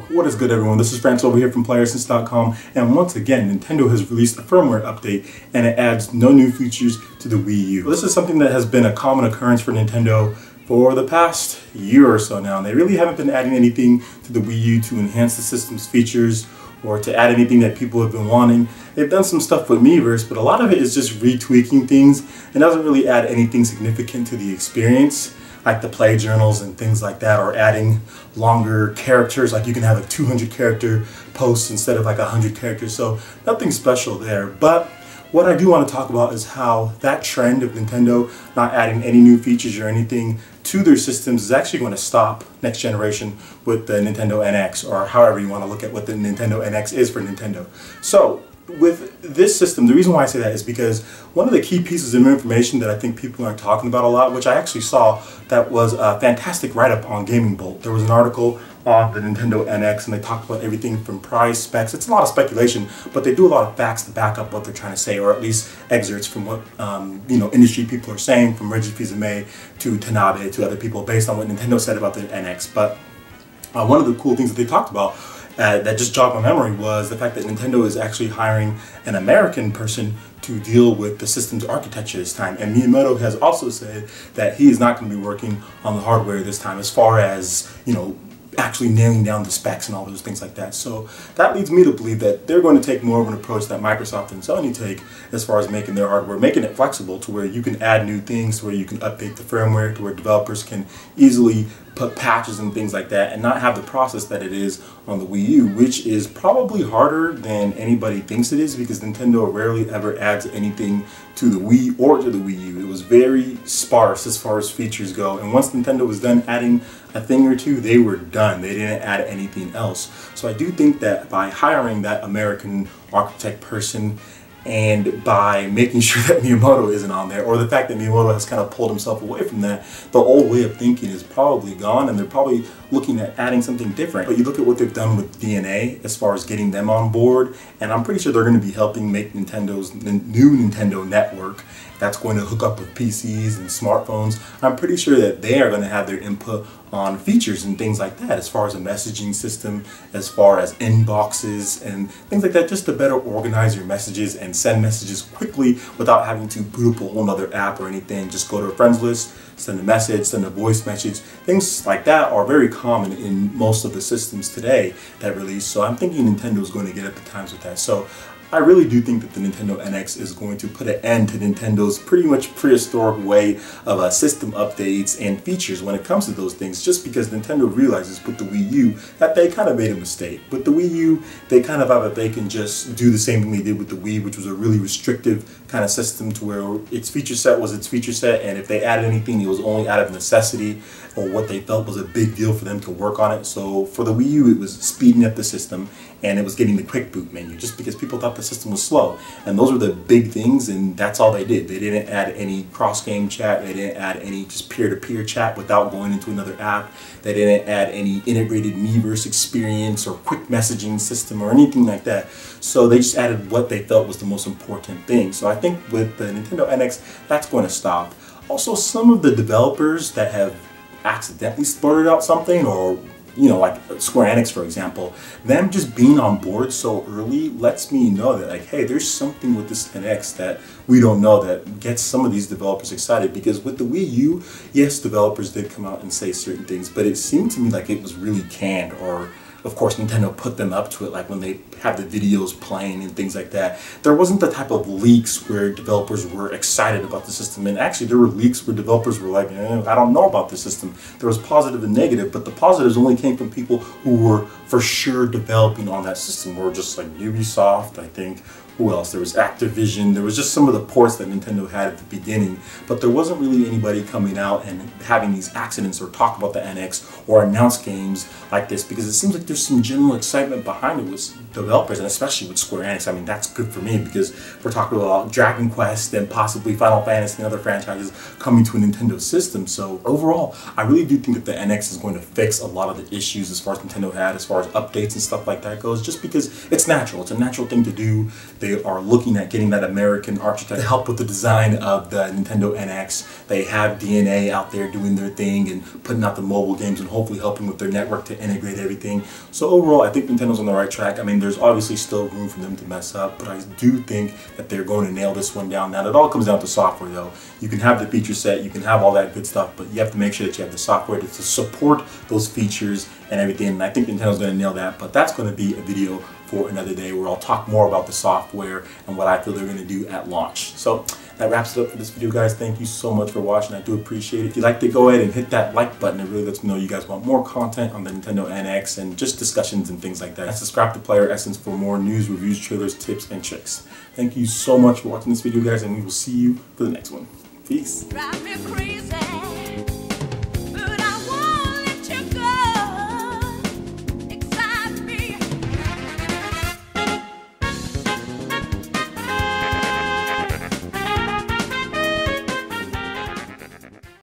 What is good, everyone? This is France over here from PlayerEssence.com, and once again, Nintendo has released a firmware update, and it adds no new features to the Wii U. This is something that has been a common occurrence for Nintendo for the past year or so now. They really haven't been adding anything to the Wii U to enhance the system's features or to add anything that people have been wanting. They've done some stuff with Miiverse, but a lot of it is just retweaking things and doesn't really add anything significant to the experience, like the play journals and things like that, or adding longer characters, like you can have a 200 character post instead of like 100 characters, so nothing special there. But what I do want to talk about is how that trend of Nintendo not adding any new features or anything to their systems is actually going to stop next generation with the Nintendo NX, or however you want to look at what the Nintendo NX is for Nintendo. So with this system, the reason why I say that is because one of the key pieces of information that I think people aren't talking about a lot, which I actually saw that was a fantastic write-up on Gaming Bolt. There was an article on the Nintendo NX and they talked about everything from price, specs. It's a lot of speculation, but they do a lot of facts to back up what they're trying to say, or at least excerpts from what industry people are saying, from Reggie Fils-Aimé to Tanabe to other people, based on what Nintendo said about the NX. But one of the cool things that they talked about that just jogged my memory was the fact that Nintendo is actually hiring an American person to deal with the system's architecture this time. And Miyamoto has also said that he is not going to be working on the hardware this time, as far as, actually nailing down the specs and all those things like that. So that leads me to believe that they're going to take more of an approach that Microsoft and Sony take as far as making their hardware, making it flexible to where you can add new things, to where you can update the firmware, to where developers can easily put patches and things like that and not have the process that it is on the Wii U, which is probably harder than anybody thinks it is, because Nintendo rarely ever adds anything to the Wii or to the Wii U. It was very sparse as far as features go, and once Nintendo was done adding a thing or two, they were done. They didn't add anything else. So I do think that by hiring that American architect person, and by making sure that Miyamoto isn't on there, or the fact that Miyamoto has kind of pulled himself away from that, the old way of thinking is probably gone, and they're probably looking at adding something different. But you look at what they've done with DNA as far as getting them on board, and I'm pretty sure they're going to be helping make Nintendo's new Nintendo network that's going to hook up with PCs and smartphones. I'm pretty sure that they are going to have their input on features and things like that, as far as a messaging system, as far as inboxes and things like that, just to better organize your messages and send messages quickly without having to boot up a whole other app or anything. Just go to a friends list, send a message, send a voice message. Things like that are very common in most of the systems today that release. So I'm thinking Nintendo is going to get up at times with that. So I really do think that the Nintendo NX is going to put an end to Nintendo's pretty much prehistoric way of system updates and features when it comes to those things, just because Nintendo realizes with the Wii U that they kind of made a mistake. With the Wii U, they kind of thought that they can just do the same thing they did with the Wii, which was a really restrictive kind of system to where its feature set was its feature set, and if they added anything, it was only out of necessity or what they felt was a big deal for them to work on it. So for the Wii U, it was speeding up the system, and it was getting the quick boot menu, just because people thought the system was slow. And those were the big things, and that's all they did. They didn't add any cross-game chat, they didn't add any just peer-to-peer chat without going into another app, they didn't add any integrated Miiverse experience or quick messaging system or anything like that. So they just added what they felt was the most important thing. So I think with the Nintendo NX, that's going to stop. Also, some of the developers that have accidentally splurted out something, or like Square Enix, for example, them just being on board so early lets me know that, like, hey, there's something with this NX that we don't know that gets some of these developers excited. Because with the Wii U, yes, developers did come out and say certain things, but it seemed to me like it was really canned, or of course Nintendo put them up to it, like when they have the videos playing and things like that. There wasn't the type of leaks where developers were excited about the system, and actually there were leaks where developers were like, I don't know about this system. There was positive and negative, but the positives only came from people who were for sure developing on that system, or just like Ubisoft, I think. Who else? There was Activision. There was just some of the ports that Nintendo had at the beginning, but there wasn't really anybody coming out and having these accidents or talk about the NX or announce games like this, because it seems like there's some general excitement behind it with developers, and especially with Square Enix. I mean, that's good for me, because we're talking about Dragon Quest and possibly Final Fantasy and other franchises coming to a Nintendo system. So overall, I really do think that the NX is going to fix a lot of the issues as far as Nintendo had, as far as updates and stuff like that goes, just because it's natural. It's a natural thing to do. they are looking at getting that American architect to help with the design of the Nintendo NX. They have DNA out there doing their thing and putting out the mobile games and hopefully helping with their network to integrate everything. So overall, I think Nintendo's on the right track. I mean, there's obviously still room for them to mess up, but I do think that they're going to nail this one down. Now, it all comes down to software though. You can have the feature set, you can have all that good stuff, but you have to make sure that you have the software to support those features and everything. And I think Nintendo's going to nail that, but that's going to be a video for another day where I'll talk more about the software and what I feel they're going to do at launch. So that wraps it up for this video, guys. Thank you so much for watching. I do appreciate it. If you'd like to go ahead and hit that like button, it really lets me know you guys want more content on the Nintendo NX and just discussions and things like that. And subscribe to PlayerEssence for more news, reviews, trailers, tips, and tricks. Thank you so much for watching this video, guys, and we will see you for the next one. Peace. Drive me crazy.